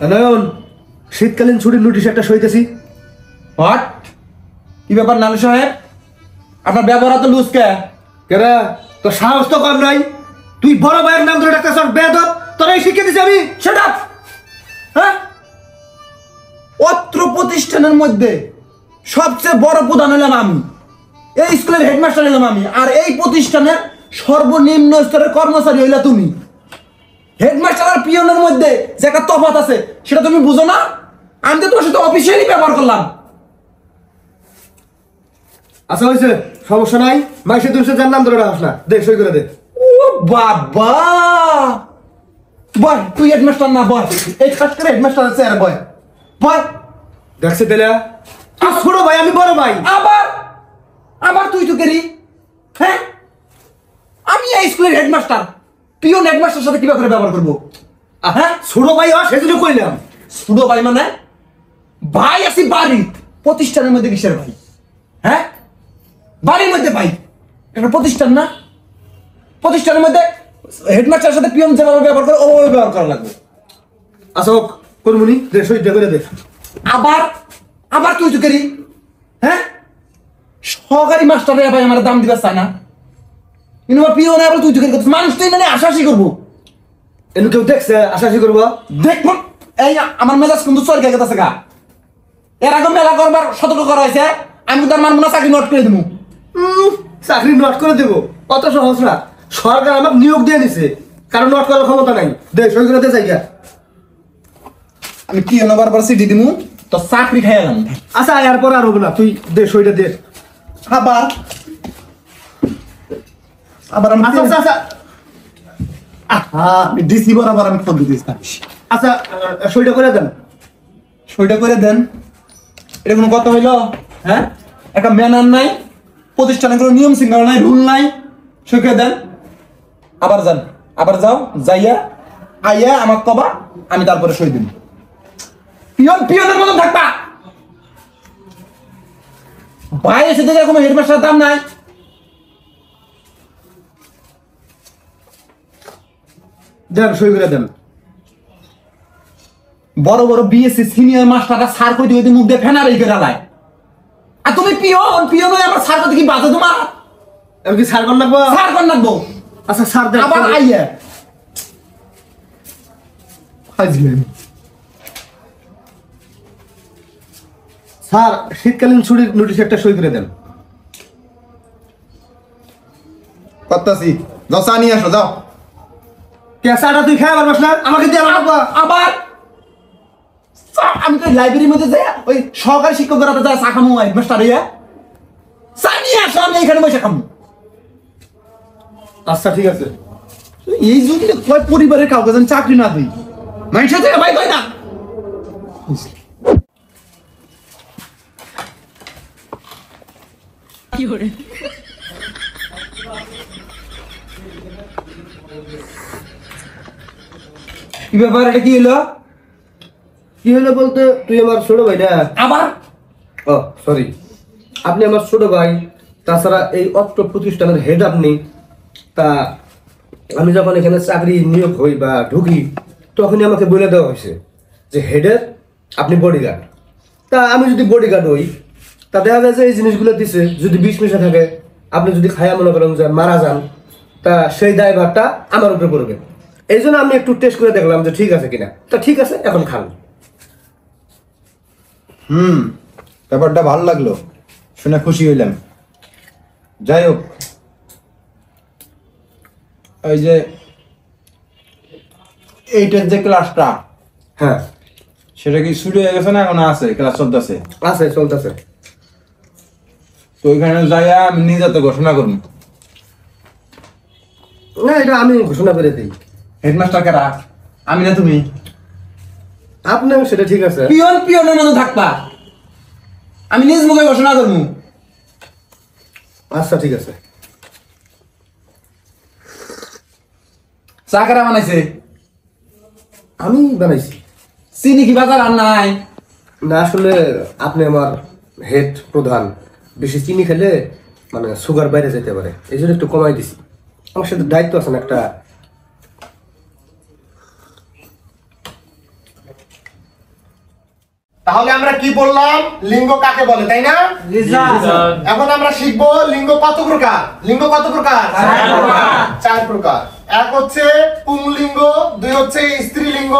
নয়ন, শীতকালীন ছুটির নোটিশ একটা সইতেছি। হোয়াট? কি ব্যাপার নালু সাহেব, আপনার ব্যবহার তো লুজ কে? কেরা তোর সাহস তো কম নাই, তুই বড় ভাইয়ের নাম ধরে ডাক্তার সব বেয়াদব, তোর এই শিখিয়ে দিছি আমি। Shut up. হ্যাঁ, অত্র প্রতিষ্ঠানের মধ্যে সবচেয়ে বড় প্রধান হলাম আমি, এই স্কুলের হেডমাস্টার হলাম আমি, আর এই প্রতিষ্ঠানের সর্বনিম্ন স্তরের কর্মচারী হইলা তুমি। হেডমাস্টার আর পিয়নের মধ্যে যে একটা তফাৎ আছে সেটা তুমি বুঝো না? আমি তো তোমার সাথে অফিসিয়ালি ব্যবহার করলাম। আচ্ছা হয়েছে, সমস্যা নাই, মাইসে তুই যার নাম ধরে ডাকাস না, দে সই করে দে। ও বাবা, বয় তুই হেডমাস্টার না, বয় এই খাস করে হেডমাস্টার আছে, আর বয় বয়। দেখছে তেলা, তুই ছোট ভাই আমি বড় ভাই। আবার আবার তুই তো কেরি? হ্যাঁ, আমি এই স্কুলের হেডমাস্টার, পিয়ন হেডমাস্টার সাথে কিভাবে করে ব্যবহার করবো? হ্যাঁ, ছোট ভাই হয় সেজন্য কইলাম। ছোট ভাই মানে? ভাই আছি বাড়ি, প্রতিষ্ঠানের মধ্যে কিসের ভাই? হ্যাঁ, বাড়ির মধ্যে ভাই, একটা প্রতিষ্ঠান না? প্রতিষ্ঠানের মধ্যে হেডমাস্টারের সাথে পিয়ন যেভাবে ব্যবহার করে ওভাবে ব্যবহার করা লাগবে। আচ্ছা হোক, করবুনি, দে সইটা করে দে। আবার আবার তুই তো কেরি? হ্যাঁ, সহকারী মাস্টারে ভাই আমার দাম দিবা চায় না, কিন্তু আমার পিয়নে আবার তুই তো কেরি করছিস। মানুষ তো এখানে আশাশি করবো, এনু কেউ দেখছে আশাশি করবো? দেখুন এই আমার মেজাজ কিন্তু চর গেছে গা। এর আগে মেলা করবার সতর্ক করা হয়েছে, আমি কিন্তু আর মানব না, চাকরি নোট করে দেবো। চাকরি নোট করে দেবো? অত সহজ না, সরকার আমাকে নিয়োগ দিয়ে দিছে, কারণ নোট করার ক্ষমতা নাই। দে সই করে দে জায়গা। আমি কি বারবার সিটি দিমু তো চাকরি খাই এলাম। আচ্ছা এরপর আর হবো না, তুই দে সইটা দে। আবার আবার আমি আচ্ছা আচ্ছা আমি ডিসি বরাবর আমি ফোন দিতেছি। আচ্ছা, সইটা করে দেন। সইটা করে দেন, এটা কোনো কথা হইলো? হ্যাঁ, একটা ম্যানার নাই, প্রতিষ্ঠানের কোনো নিয়ম শৃঙ্খলা নাই, রুল নাই, সই করে দেন। আবার যান, আবার যাও, যাইয়া আইয়া আমার কবা, আমি তারপরে সই দিন। পিয়ন পিয়নের মতন থাকবা, ভাই এসে দেখে কোনো হেডমাস্টার দাম নাই। দেন সই করে দেন। বড় বড় বিএসসি সিনিয়র মাস্টাররা স্যার কই দিয়ে মুখ দিয়ে ফেনা রেখে ডালায়, আর তুমি পিয়ন পিয়ন হয়ে আমার স্যার কই কি বাজে তোমার? আমি কি স্যার কর লাগবো? স্যার কর লাগবো। আচ্ছা স্যার দেন। আবার আইয়া হাজলেন। স্যার শীতকালীন ছুটির নোটিশ একটা সই করে দেন। করতাছি, যাও চা নিয়ে আসো, যাও। কেসাটা তুই খাই পারবাস না, আমাকে দিয়ে লাগবো। আবার আমি তো লাইব্রেরির মধ্যে যাই, ওই সহকারী শিক্ষকরা তো যায় চা খামু, হেডমাস্টার হইয়া চা নিয়ে আসো, আমি এখানে বসে খামু। আচ্ছা ঠিক আছে। এই যদি কয় পরিবারের কাউকে যেন চাকরি না দিই, মানুষের থেকে ভাই কয় না। কি ব্যাপার, এটা কি হলো? কি হলো বলতে, তুই আমার ছোট ভাই না? আবার ও সরি, আপনি আমার ছোট ভাই, তাছাড়া এই অত্র প্রতিষ্ঠানের হেড আপনি। তা আমি যখন এখানে চাকরি নিয়োগ হই বা ঢুকি, তখনই আমাকে বলে দেওয়া হয়েছে যে হেডের আপনি বডিগার্ড। তা আমি যদি বডিগার্ড হই, তা দেখা যায় যে এই জিনিসগুলো দিছে, যদি বিষ মিশে থাকে, আপনি যদি খায়া মনে করেন যে মারা যান, তা সেই দায়ভারটা আমার উপরে পড়বে। এই জন্য আমি একটু টেস্ট করে দেখলাম যে ঠিক আছে কিনা। তা ঠিক আছে, এখন খান। ব্যাপারটা ভালো লাগলো, শুনে খুশি হইলাম। যাই হোক, ওই যে এইটার যে ক্লাসটা, হ্যাঁ সেটা কি শুরু হয়ে গেছে না এখন আছে? ক্লাস চলতেছে? আছে, চলতেছে। তো ওইখানে যাইয়া আমি নিজে তো ঘোষণা করবো। না, এটা আমি ঘোষণা করে দিই। হেডমাস্টার কারা? আমি না তুমি? আপনি সেটা ঠিক আছে। পিয়ন পিয়নের মতো থাকবা, আমি নিজ মুখে ঘোষণা করবো। আচ্ছা ঠিক আছে। চা কারা বানাইছে? আমি বানাইছি। চিনি কি বাজার আর নাই? না আসলে আপনি আমার হেড প্রধান, বেশি চিনি খেলে মানে সুগার বাইরে যেতে পারে, এই জন্য একটু কমাই দিছি। আমার সাথে দায়িত্ব আছে না একটা। তাহলে আমরা কি বললাম, লিঙ্গ কাকে বলে, তাই না? এখন আমরা শিখবো লিঙ্গ কত প্রকার। লিঙ্গ কত প্রকার? 4 প্রকার। এক হচ্ছে পুংলিঙ্গ, 2 হচ্ছে স্ত্রীলিঙ্গ,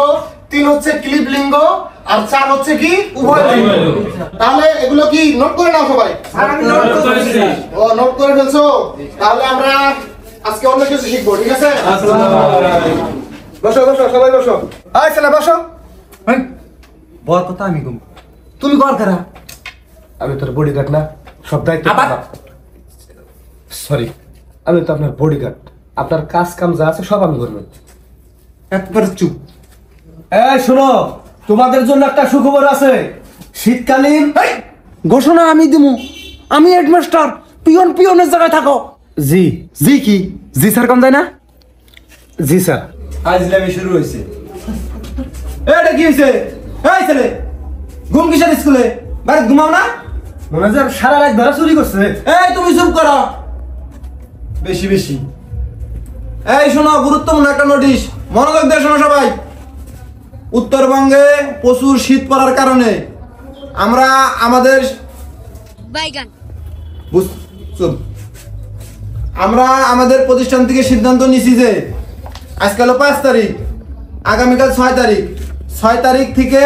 3 হচ্ছে ক্লীব লিঙ্গ, আর 4 হচ্ছে কি উভয় লিঙ্গ। তাহলে এগুলো কি নোট করে নাও সবাই? ও নোট করে ফেলছো? তাহলে আমরা আজকে অন্য কিছু শিখবো, ঠিক আছে? বসো বসো সবাই বসো। আয় ছেলে বসো। বল কথা আমি কম, তুমি কর কারা? আমি তোর বডিগার্ড না, সব দায়িত্ব আবার? সরি, আমি তো আপনার বডিগার্ড। আপনার কাজ কাম যা আছে সব আমি করবো। একবার চুপ। এই শোনো, তোমাদের জন্য একটা সুখবর আছে। শীতকালীন ঘোষণা আমি দিমু, আমি হেডমাস্টার, পিয়নের জায়গায় থাকো। জি জি কি? জি স্যার কম যায় না? জি স্যার। আজলামি শুরু হয়েছে। এটা কি হয়েছে? এই ছেলে, ঘুম কিসের স্কুলে? বাড়ি ঘুমাও না? মনে হয় যে সারা রাত ধরে চুরি করছে। এই তুমি চুপ করো, বেশি বেশি। এই শোনো, গুরুত্বপূর্ণ একটা নোটিশ, মনোযোগ দিয়ে শোনো সবাই। উত্তরবঙ্গে প্রচুর শীত পড়ার কারণে আমরা আমাদের বাইগান চুপ। আমরা আমাদের প্রতিষ্ঠান থেকে সিদ্ধান্ত নিছি যে আজকাল 5 তারিখ, আগামীকাল 6 তারিখ, 6 তারিখ থেকে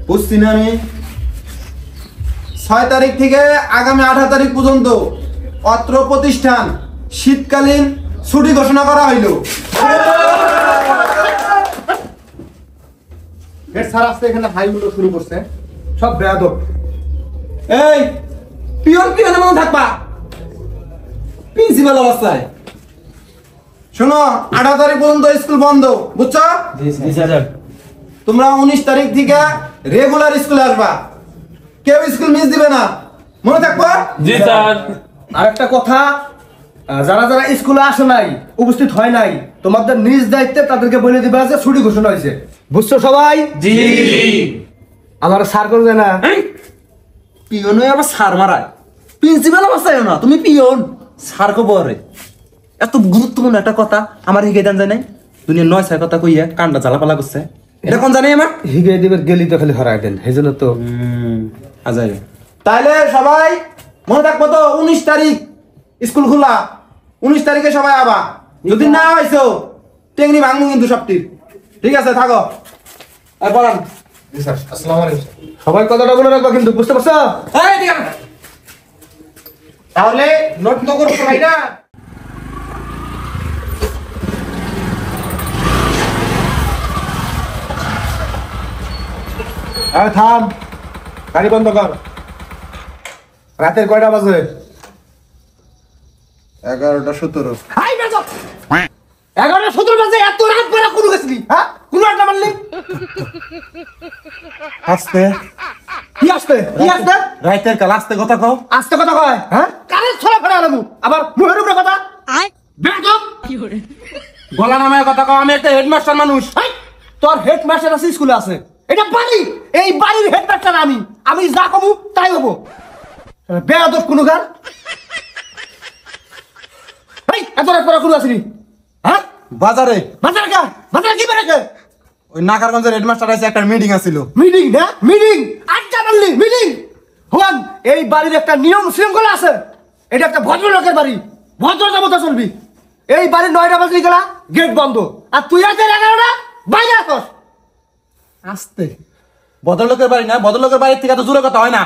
বুঝছি না আমি, 6 তারিখ থেকে আগামী 18 তারিখ পর্যন্ত অত্র প্রতিষ্ঠান শীতকালীন ছুটি ঘোষণা করা হইল। হেড স্যার আজকে এখানে হাইগুলো শুরু করছে। সব বেয়াদব। এই পিয়নের মতো থাকবা প্রিন্সিপাল অবস্থায়। শোনো, 18 তারিখ পর্যন্ত স্কুল বন্ধ, বুঝছো? তোমরা 19 তারিখ থেকে রেগুলার স্কুলে আসবা, কেউ স্কুল মিস দিবে না, মনে থাকবা? জি স্যার। আরেকটা কথা, যারা যারা স্কুলে আসে নাই, উপস্থিত হয় নাই, তোমাদের নিজ দায়িত্বে তাদেরকে বলে দিবা যে ছুটি ঘোষণা হয়েছে। বুঝছো সবাই? জি। আমার স্যার করবে না। পিয়ন হয়ে আবার সার মারায়, প্রিন্সিপাল অবস্থায় না, তুমি পিয়ন সার কবরে। এত গুরুত্বপূর্ণ একটা কথা আমার হিগে দেন যায় নাই, দুনিয়ার 9 কথা কইয়া কান্ডা জ্বালাপালা করছে, এটা কোন জানি আমার হিগে দিবের গেলি তো খালি হরাই দেন, এই জন্য তো। আজাই। তাইলে সবাই মনে থাকবো তো, 19 তারিখ স্কুল খোলা, 19 তারিখে সবাই আবা। যদি না হইছো টেংনি ভাঙবো কিন্তু সবটির, ঠিক আছে? থাকো আর বলান। জি স্যার, আসসালামু আলাইকুম। সবাই কথাটা বলে রাখবা কিন্তু, বুঝতে পারছো? এই ঠিক আছে। তাহলে নোট তো করছো ভাই না? আরে থাম, গাড়ি বন্ধ কর। রাতের কয়টা বাজে? 11:17। 11:17 বাজে, এত রাত বেলা কোন গেছিলি? হ্যাঁ, কোন আড্ডা মারলি? আস্তে কি আসতে? কি আসতে? রাইতের কাল আস্তে কথা কও। আস্তে কথা কয়? হ্যাঁ, কানে ছড়া ফেলা আলামু, আবার মুখের উপরে কথা। আয় বেয়াদব! গলা নামায় কথা কও, আমি একটা হেডমাস্টার মানুষ। হাই! তোর হেডমাস্টার আছে, স্কুলে আছে। এটা বাড়ি, এই বাড়ির হেডমাস্টার আমি। আমি যা কমু তাই হবো। বেয়াদব কোন গান? এই এত রাত পরে কোন আসিনি? হ্যাঁ, বাজারে বাজারে কে? বাজারে কি বেড়ে কে? ওই নাকারগঞ্জের হেডমাস্টার আছে, একটা মিটিং আছিল। মিটিং না? মিটিং? আড্ডা মারলি? মিটিং? হুয়ান, এই বাড়ির একটা নিয়ম শৃঙ্খলা আছে। এটা একটা ভদ্রলোকের বাড়ি, ভদ্রতা মতো চলবি। এই বাড়ির 9টা বাজে গেলা গেট বন্ধ, আর তুই আছে 11টা বাইরে আসস। আস্তে, ভদ্রলোকের বাড়ি না, ভদ্রলোকের বাড়ির থেকে এত জোরে কথা হয় না।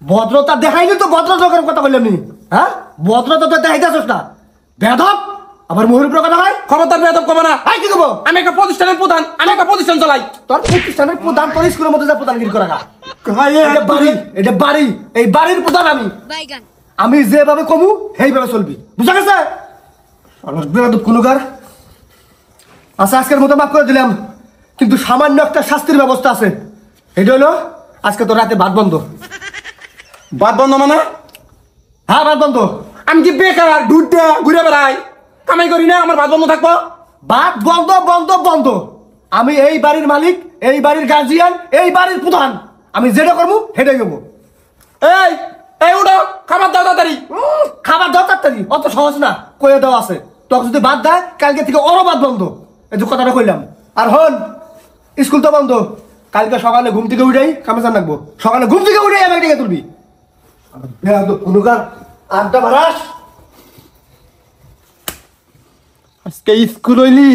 ভদ্রতা দেখাইনি তো ভদ্রতার কথা বললাম নি। হ্যাঁ, ভদ্রতা তো দেখাইতে আসস না। বেয়াদব, আবার মুখের উপরে কথা হয়। ক্ষমতার বেয়াদব কমে না। আই কি কব? আমি একটা প্রতিষ্ঠানের প্রধান, আমি একটা প্রতিষ্ঠান চালাই। তোর প্রতিষ্ঠানের প্রধান তোর স্কুলের মধ্যে যা প্রধানগিরি করা গা। এটা বাড়ি, এটা বাড়ি, এই বাড়ির প্রধান আমি। বাইগান আমি যেভাবে কমু সেইভাবে চলবি, বুঝা গেছে? আমার বেয়াদব কোনগার। আচ্ছা, আজকের মতো মাফ করে দিলাম, কিন্তু সামান্য একটা শাস্তির ব্যবস্থা আছে। এটা হলো আজকে তো রাতে ভাত বন্ধ। বাদ বন্ধ মানে? হ্যাঁ, ভাত বন্ধ। আমি কি বেকার ঘুরতে ঘুরে বেড়াই, কামাই করি না, আমার ভাত বন্ধ থাকবো? ভাত বন্ধ, বন্ধ, বন্ধ। আমি এই বাড়ির মালিক, এই বাড়ির গার্জিয়ান, এই বাড়ির প্রধান। আমি যেটা করবো সেটাই হবো। এই এই উঠো, খাবার দাও তাড়াতাড়ি। খাবার দাও তাড়াতাড়ি, অত সহজ না, কয়ে দেওয়া আছে। তোকে যদি ভাত দেয়, কালকে থেকে ওরও ভাত বন্ধ। এই যে কথাটা কইলাম। আর হন, স্কুল তো বন্ধ, কালকে সকালে ঘুম থেকে উঠেই কামে জান রাখবো, সকালে ঘুম থেকে উঠেই আমাকে ডেকে তুলবি। অনুকার আড্ডা মারাস। আজকে স্কুল হইলি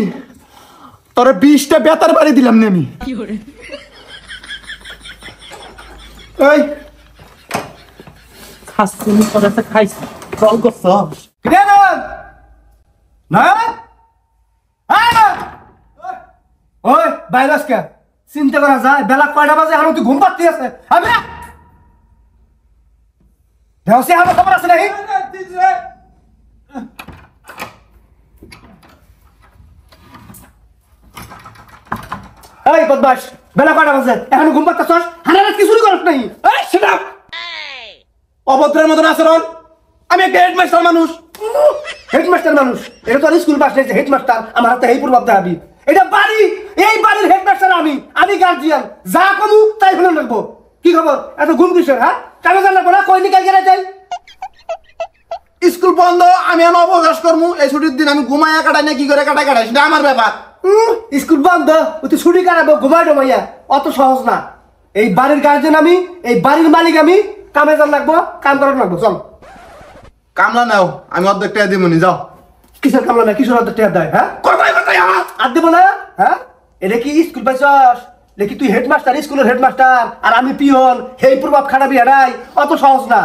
তোরে 20টা বেতার বাড়ি দিলাম না আমি। এই খাসুনি করেছে খাইছি জল করছ না ওই বাইরাস কে চিন্তা করা যায়, বেলা কয়টা বাজে এখন তুই ঘুম পাচ্ছি আছে? আমি দেওসি আমার খবর আছে নাকি? এই বদমাস, বেলা কয়টা বাজে এখন ঘুম পাচ্ছস? হানারাত কি শুরু করছ নাই? এই সেটা অভদ্রের মতন আচরণ। আমি একটা হেডমাস্টার মানুষ। হেডমাস্টার মানুষ, এটা তো আর স্কুল পাস নেই হেডমাস্টার আমার হাতে এই প্রভাব দেখাবি। এটা বাড়ি, এই বাড়ির হেডমাস্টার আমি গার্জিয়ান, যা কমু তাই শুনে রাখবো। কি খবর এত ঘুম কিসের? হ্যাঁ কামে জান রাখবো না, কইনি কালকে যাই। স্কুল বন্ধ, আমি এখন অবকাশ করবো। এই ছুটির দিন আমি ঘুমাইয়া কাটাই না কি করে কাটাই সেটা আমার ব্যাপার। স্কুল বন্ধ, তুই ছুটি কাটাবো ঘুমাই ডমাইয়া, অত সহজ না। এই বাড়ির গার্জিয়ান আমি, এই বাড়ির মালিক আমি, কামে জান রাখবো, কাম করার রাখবো। চল কামলা নাও, আমি অর্ধেক টাকা দিব নি, যাও। কিসের কামলা না, কিসের অর্ধেক টাকা দেয়? হ্যাঁ কথাই কথাই আমার আর দেবো না। হ্যাঁ এটা কি স্কুল পাইছস দেখি? তুই হেডমাস্টার, স্কুলের হেডমাস্টার, আর আমি পিয়ন, সেই প্রভাব খাটাবি হারাই, অত সহজ না।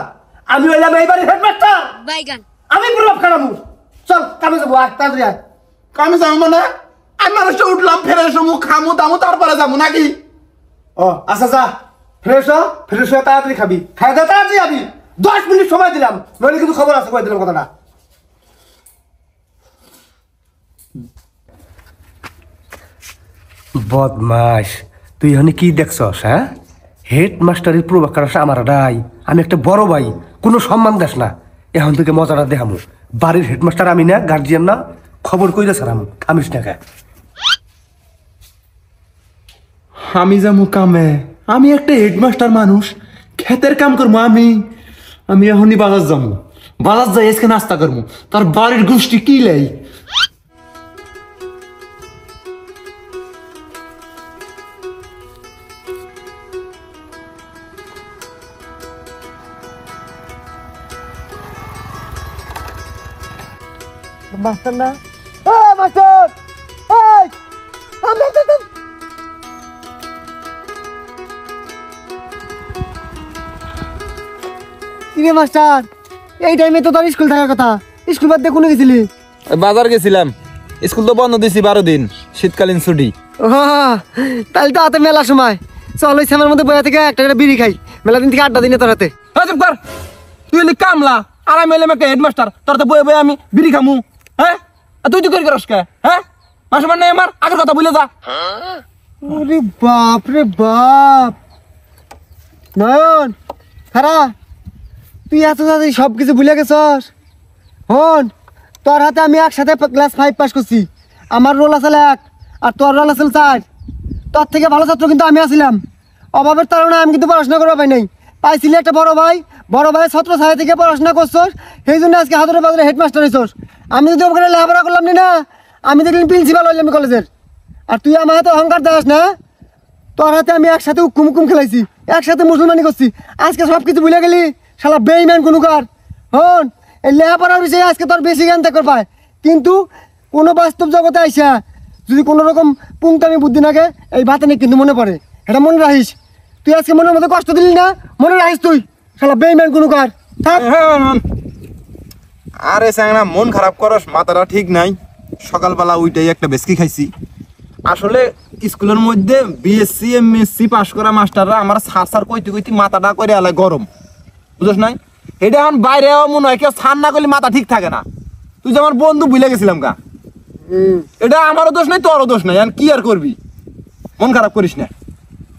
আমি হইলাম এই বাড়ির হেডমাস্টার, বাইগান আমি প্রভাব খাটাবো। চল কামে যাবো, আয় তাড়াতাড়ি আয়। কামে যাবো মানে আমি মানুষটা উঠলাম, ফেরে সমু খামু দামু তারপরে যাবো নাকি? ও আচ্ছা যা, ফ্রেশ হয়ে তাড়াতাড়ি খাবি, খাই দে তাড়াতাড়ি যাবি। 10 মিনিট সময় দিলাম, নইলে কিন্তু খবর আছে, কয়ে দিলাম কথাটা। বদমাস, তুই এখানে কি দেখছস? হ্যাঁ হেডমাস্টারের প্রভাব খাটাস আমার ডাই, আমি একটা বড় ভাই, কোনো সম্মান দেস না। এখন থেকে মজাটা দেখামু, বাড়ির হেডমাস্টার আমি না, গার্জিয়ান না, খবর কইরে সারাম কামিস না কে। আমি যাবো কামে, আমি একটা হেডমাস্টার মানুষ, ক্ষেতের কাম করবো আমি এখনই বাজার যাবো, বাজার যাই আজকে নাস্তা করবো। তার বাড়ির গোষ্ঠী কি লাই মাস্টার না, মাস্টার কিরে মাস্টার, এই টাইমে তো তোর স্কুল থাকার কথা, স্কুল বাদ দিয়ে কোনো গেছিলি? বাজার গেছিলাম, স্কুল তো বন্ধ দিছি 12 দিন, শীতকালীন ছুটি। ও তাহলে তো হাতে মেলা সময়, চল ওই সামের মধ্যে বয়া থেকে একটা করে বিড়ি খাই, মেলা দিন থেকে আড্ডা দিনে তোর হাতে। চুপ কর, তুই হলি কামলা আর আমি হলাম একটা হেডমাস্টার, তোর তো বয়ে বয়ে আমি বিড়ি খামু। হ্যাঁ আর তুই করি করস কে? হ্যাঁ মাসে নাই আমার আগের কথা বলে যা। ওরে বাপ রে বাপ, নয়ন খারা, তুই এত তাড়াতাড়ি সব কিছু ভুলে গেছস? হন, তোর হাতে আমি একসাথে ক্লাস 5 পাস করছি, আমার রোল আসলে 1 আর তোর রোল আসলে 4। তোর থেকে ভালো ছাত্র কিন্তু আমি আছিলাম, অভাবের কারণে আমি কিন্তু পড়াশোনা করতে পাই নাই। পাইছিলি একটা বড় ভাই ছাত্র ছায়া থেকে পড়াশোনা করছস, সেই জন্য আজকে হাজারে বাজারে হেডমাস্টার হয়েছস। আমি যদি ওখানে লেখাপড়া করলাম না, আমি দেখলাম প্রিন্সিপাল হইলাম কলেজের, আর তুই আমার হাতে অহংকার দেখাস না। তোর হাতে আমি একসাথে উকুম খেলাইছি, একসাথে মুসলমানি করছি, আজকে সব কিছু ভুলে গেলি, শালা বেইমান কোনুকার। হন, এই লেখাপড়ার বিষয়ে আজকে তোর বেশি জ্ঞান থাকতে পায়, কিন্তু কোনো বাস্তব জগতে আইসা যদি কোনো রকম পুংতামি বুদ্ধি নাগে, এই ভাতে নেই কিন্তু মনে পড়ে, এটা মনে রাখিস। তুই আজকে মনের মধ্যে কষ্ট দিলি না, মনে রাখিস তুই, শালা বেইমান কোনুকার। থাক। আরে স্যাংরা মন খারাপ করস, মাথাটা ঠিক নাই। সকালবেলা উইটাই একটা বেসকি খাইছি। আসলে স্কুলের মধ্যে বিএসসি এমএসসি পাস করা মাস্টাররা আমার সার কইতে কইতে মাথাটা করে আলায় গরম, বুঝছ নাই? এটা এখন বাইরে মনে হয় কেউ ছাড় না করলে মাথা ঠিক থাকে না। তুই যে আমার বন্ধু ভুলে গেছিলাম গা, এটা আমারও দোষ নাই তোরও দোষ নাই, এখন কি আর করবি? মন খারাপ করিস না,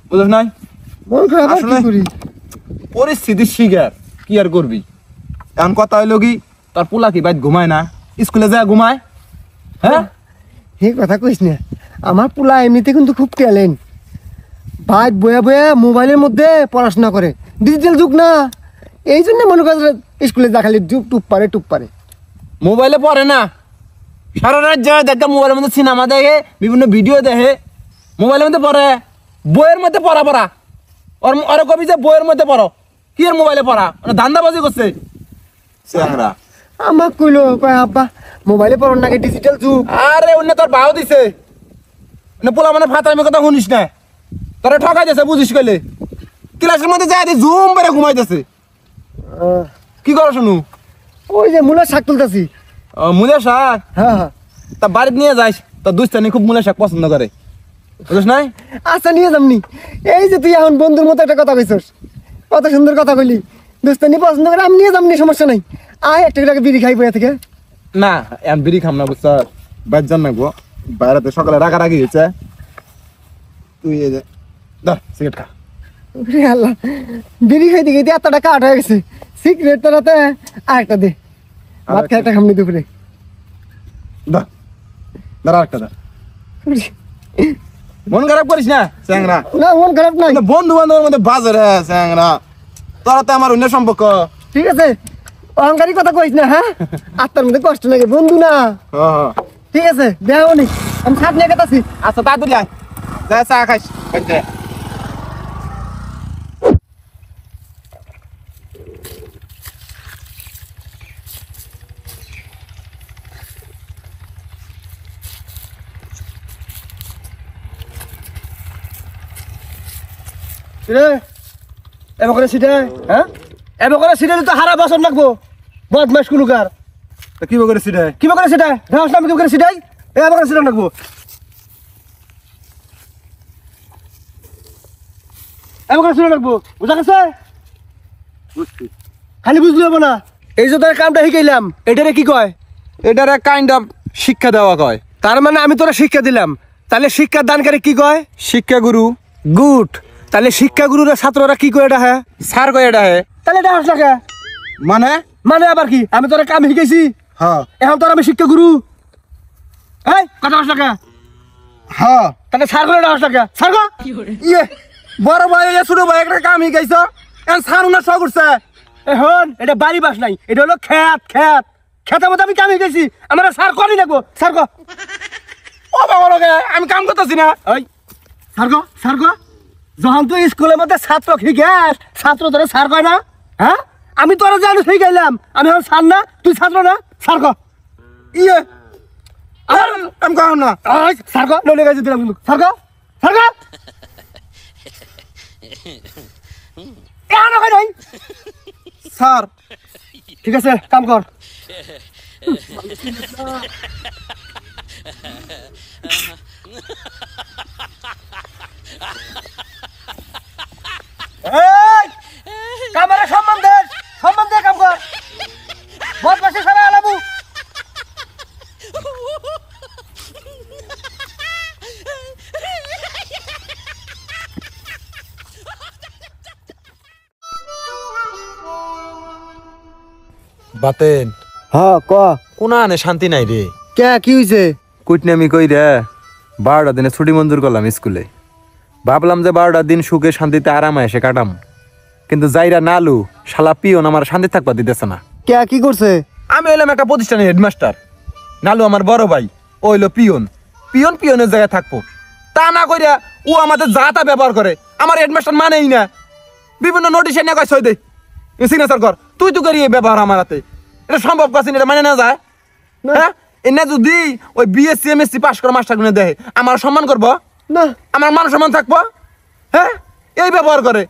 বুঝছ নাই? মন খারাপ আর কি করি? পরিস্থিতির শিকার, কি আর করবি? এখন কথা হইলো কি, তোর পোলা কি বাইর ঘুমায় না, স্কুলে যায় ঘুমায়? হ্যাঁ এই কথা কইস না, আমার পোলা এমনিতে কিন্তু খুব ট্যালেন্ট, ভাই বয়া বয়া মোবাইলের মধ্যে পড়াশোনা করে, ডিজিটাল যুগ না, এই জন্য মনে করে স্কুলে যা খালি টুপ পারে। মোবাইলে পড়ে না, সারা রাত যায় দেখে মোবাইলের মধ্যে সিনেমা দেখে, বিভিন্ন ভিডিও দেখে, মোবাইলের মধ্যে পড়ে বইয়ের মধ্যে পড়া ওর কবি যে বইয়ের মধ্যে পড়ো কি এর মোবাইলে পড়া ধান্দাবাজি করছে চ্যাংরা। আমার কইলো কয় আব্বা মোবাইলে পড়ন নাকি ডিজিটাল যুগ। আরে অন্য তোর ভাও দিছে পোলা মানে ফাতামি কথা শুনিস না তোরা ঠকাই দিছে বুঝিস কইলে ক্লাসের মধ্যে যাই জুম করে ঘুমাইতেছে কি করো শুনু ওই যে মুলার শাক তুলতাছি। মুলের শাক হ্যাঁ হ্যাঁ তা বাড়িতে নিয়ে যাইস তোর দুস্তানি খুব মুলের শাক পছন্দ করে বুঝিস নাই। আচ্ছা নিয়ে যামনি। এই যে তুই এখন বন্ধুর মতো একটা কথা কইছস, কত সুন্দর কথা কইলি, দোস্তানি পছন্দ করে আমি নিয়ে যামনি, সমস্যা নাই। আয় একটা করে বিড়ি খাই বইয়া থেকে। না এখন বিড়ি খাম না বুঝছ বাইর জান নাকবো বাইরেতে সকালে রাগারাগি হয়েছে তুই এই যে ধর সিগারেট খা। ওরে আল্লাহ, বিড়ি খাইতে খাইতে এতটা কাঠ হয়ে গেছে, সিগারেট তোরাতে আর একটা দে, ভাত খাই একটা খামনি দুপুরে। ধর ধর আরেকটা ধর মন খারাপ করিস না চ্যাংরা না মন খারাপ নাই, বন্ধু বান্ধবের মধ্যে বাজারে চ্যাংরা তোরা তো আমার অন্য সম্পর্ক। ঠিক আছে অহংকারী কথা কইস না, হ্যাঁ আত্মার মধ্যে কষ্ট লাগে, বন্ধু না। ঠিক আছে দেওয়া নি, আমি ছাদ নিয়ে গেতাছি। আচ্ছা তাড়াতাড়ি আয় যা চা খাইস বাড়িতে। রে এবার করে সিটাই, হ্যাঁ এবার করে সিটাই তো হারা বছর লাগবো, বদমাস কুলুকার। তা কি করে সিটাই কি করে সিটাই রাস নাম কি করে সিটাই, এবার করে সিটাই লাগবো, এবার করে সিটাই লাগবো, বুঝা গেছে? খালি বুঝলি হবো না, এই যে তোর কামটা শিখাইলাম এটারে কি কয়? এটার কাইন্ড অফ শিক্ষা দেওয়া কয়। তার মানে আমি তোরা শিক্ষা দিলাম, তাহলে শিক্ষা দানকারী কি কয়? শিক্ষা গুরু। গুড, তাহলে শিক্ষা গুরুরা ছাত্ররা কি কয় এটা? হ্যাঁ স্যার কয় এটা হে তাহলে এটা হাস না, মানে মানে আবার কি আমি তোরা কাম শিখাইছি, হ্যাঁ এখন তোর আমি শিক্ষা গুরু, এই কথা হাস না, হ্যাঁ তাহলে সার করে হাস না, সার গো। ইয়ে বড় ভাই ছোট ভাই একটা কাম শিখাইছ এখন স্যার উনার শখ উঠছে। এখন এটা বাড়ি বাস নাই, এটা হলো খেত, খেতের মধ্যে আমি কাম শিখাইছি, আমার সার করি লাগবো, সার গো। ও বাবা লোকে আমি কাম করতেছি না। ওই সার গো, যখন তুই স্কুলের মধ্যে ছাত্র শিখাস, ছাত্র তোরা সার কয় না? হ্যাঁ আমি তোরা জানি শিখাইলাম, আমি এখন সার না, তুই ছাত্র না, সার গো। ইয়ে আমি কাম না। সার গো, নলে গাইছে দিলাম কিন্তু, সার গো। এখনো কই নাই? স্যার ঠিক আছে কাম কর। এই কামের সম্মান দে কাম কর, বহুত পাশে সবাই আলাবু। বাতেন হ্যাঁ ক, কোনা আনে শান্তি নাই রে। কে কি হইছে? কুটনামি কই রে 12টা দিনে ছুটি মঞ্জুর করলাম স্কুলে, ভাবলাম যে 12টা দিন সুখে শান্তিতে আরামে এসে কাটাম, কিন্তু যাইরা নালু শালা পিয়ন আমার শান্তি থাকবা দিতেছে না। কে কি করছে? আমি হইলাম একটা প্রতিষ্ঠানের হেডমাস্টার, নালু আমার বড় ভাই, ও হইলো পিয়নের জায়গায় থাকবো, তা না কইরা ও আমাদের যা তা ব্যবহার করে, আমার হেডমাস্টার মানেই না, বিভিন্ন নোটিশ এনে কয় সই দে সিগনেচার কর, তুই তো করি ব্যবহার আমার হাতে, এটা সম্ভব কাছে এটা মানে না যায়? হ্যাঁ এনে যদি ওই বিএসসি এমএসসি পাস করা মাস্টার গুলো দেয় আমার সম্মান করবো না আমার মান সম্মান থাকবো? হ্যাঁ এই ব্যবহার করে,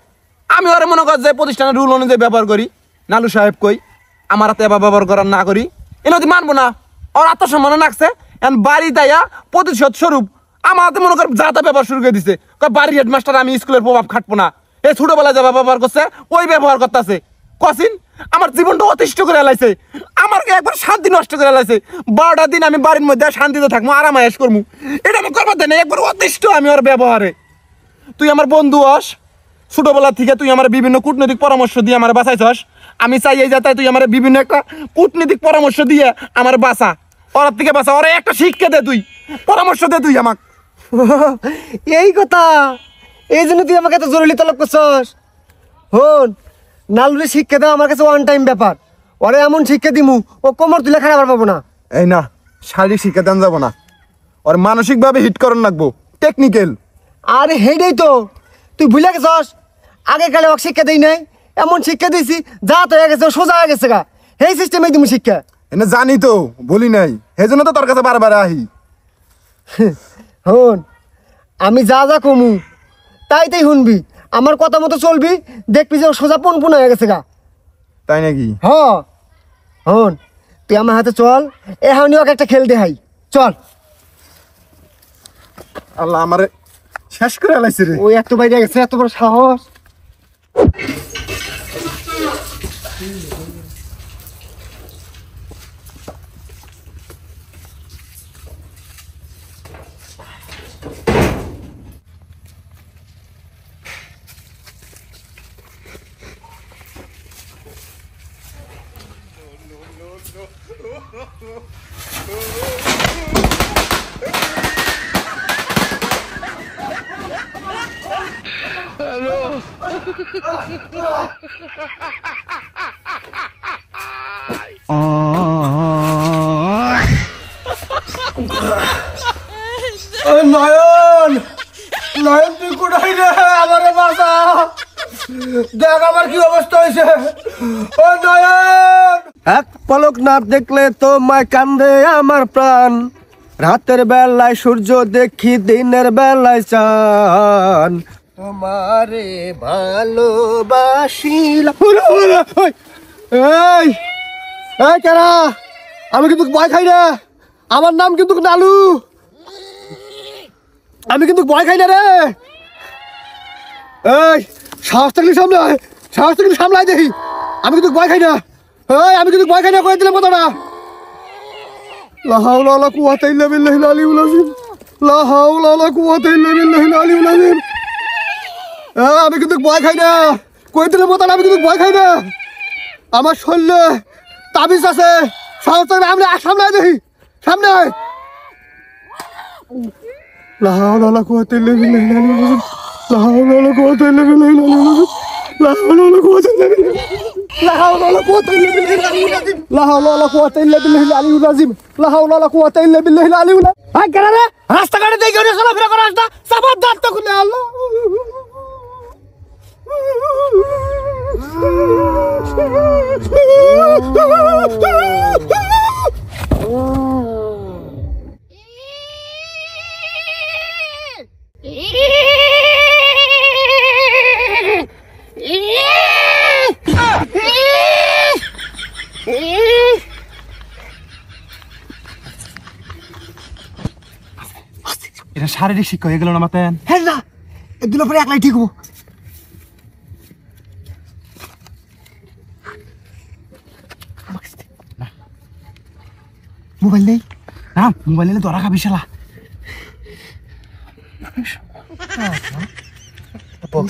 আমি ওরা মনে কর যে প্রতিষ্ঠানের রুল অনুযায়ী ব্যবহার করি, নালু সাহেব কই আমার হাতে এবার ব্যবহার করার না করি, এনে যদি মানবো না, ওর আত্মসম্মানে নাকছে, এখন বাড়ি তাইয়া প্রতিশোধ স্বরূপ আমার হাতে মনে কর যা তা ব্যবহার শুরু করে দিছে, বাড়ির হেডমাস্টার আমি স্কুলের প্রভাব খাটবো না, এই ছোটবেলায় যা ব্যবহার করছে ওই ব্যবহার করতেছে, কসিন আমার জীবনটা অতিষ্ঠ করে এলাইছে, আমার একবার শান্তি নষ্ট করে এলাইছে, 12টা দিন আমি বাড়ির মধ্যে শান্তিতে থাকবো, আরাম আয়েশ করবো, এটা আমি করবার দেয় না, একবার অতিষ্ঠ আমি ওর ব্যবহারে। তুই আমার বন্ধু হস, ছোটবেলা থেকে তুই আমার বিভিন্ন কূটনৈতিক পরামর্শ দিয়ে আমার বাঁচাইছস, আমি চাই এই যাতে তুই আমার বিভিন্ন একটা কূটনৈতিক পরামর্শ দিয়ে আমার বাঁচা, ওর থেকে বাঁচা, ওরা একটা শিক্ষা দে, তুই পরামর্শ দে তুই আমাকে। এই কথা, এই জন্য তুই আমাকে এত জরুরি তলব করছস? হন নালুরে শিক্ষা দেওয়া আমার কাছে ওয়ান টাইম ব্যাপার, ওরে এমন শিক্ষা দিমু ও কোমর তুলে খারাপ পাবো না। এই না শারীরিক শিক্ষা দেন যাবো না, ওর মানসিকভাবে হিট করন লাগবো, টেকনিক্যাল আরে হেডেই তো তুই ভুলে গেছস আগে কালে ওকে শিক্ষা দেই নাই এমন শিক্ষা দিছি যা তো হয়ে গেছে সোজা হয়ে গেছে গা এই সিস্টেমে তুমি শিক্ষা এনে জানি তো বলি নাই সেজন্য তো তোর কাছে বারবার আহি হন আমি যা যা কমু তাই তাই শুনবি আমার কথা মতো চলবি দেখবি যে ও সোজা পন হয়ে গেছে গা তাই নাকি হন তুই আমার হাতে চল এহানি ওকে একটা খেল দেখাই চল আল্লাহ আমারে শেষ করে লাইছে রে ওই এত বাইরে গেছে এত বড় সাহস নয়ন নয়ন তুই কোথায় রে আমারে বাঁচা দেখ আমার কি অবস্থা হয়েছে ও নয়ন এক পলক না দেখলে তোমায় কান্দে আমার প্রাণ রাতের বেলায় সূর্য দেখি দিনের বেলায় চান তোমারে ভালোবাসিলাম এই এই কারা আমি কিন্তু ভয় খাই না আমার নাম কিন্তু নালু আমি কিন্তু ভয় খাই না রে এই সাহস থাকলে সামলাই দেখি আমি কিন্তু ভয় খাই না এই আমি কিন্তু ভয় খাই না করে দিলাম কথাটা লা হাওলা ওয়ালা কুওয়াতা ইল্লা বিল্লাহিল আলিয়্যিল আযীম লা হাওলা ওয়ালা কুওয়াতা ইল্লা বিল্লাহিল আলিয়্যিল আযীম আমি কিন্তু ভয় খাই না করে দিলাম কথাটা আমি কিন্তু ভয় খাই না আমার শরীরে তাবিজ আছে সাহস থাকলে আমি সামলাই দেখি সামনে لا حول ولا قوة إلا بالله العلي العظيم لا حول ولا قوة إلا بالله العلي العظيم لا حول ولا قوة إلا بالله لا حول ولا قوة إلا بالله العلي العظيم لا حول ولا قوة إلا بالله العلي العظيم لا حول ولا قوة إلا بالله العلي العظيم هاي كده রাস্তা কাটে দেখি ওরে চলা ফেরা করা রাস্তা সাবাত দাঁত তো খুলে আল্লাহ এটা শারীরিক শিক্ষা হয়ে গেল না মাতেন হ্যাঁ না এগুলো পরে একলাই ঠিক হবো মোবাইল নেই না মোবাইল নিলে ধরা খাবি শালা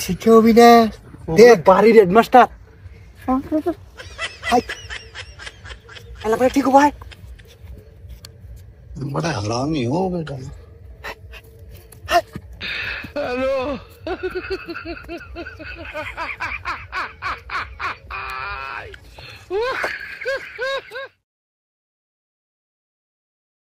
শিক্ষা হবি না দেখ বাড়ির হেডমাস্টার এলা পরে ঠিক হবো ভাই बड़ा हरामी हो बेटा Hello.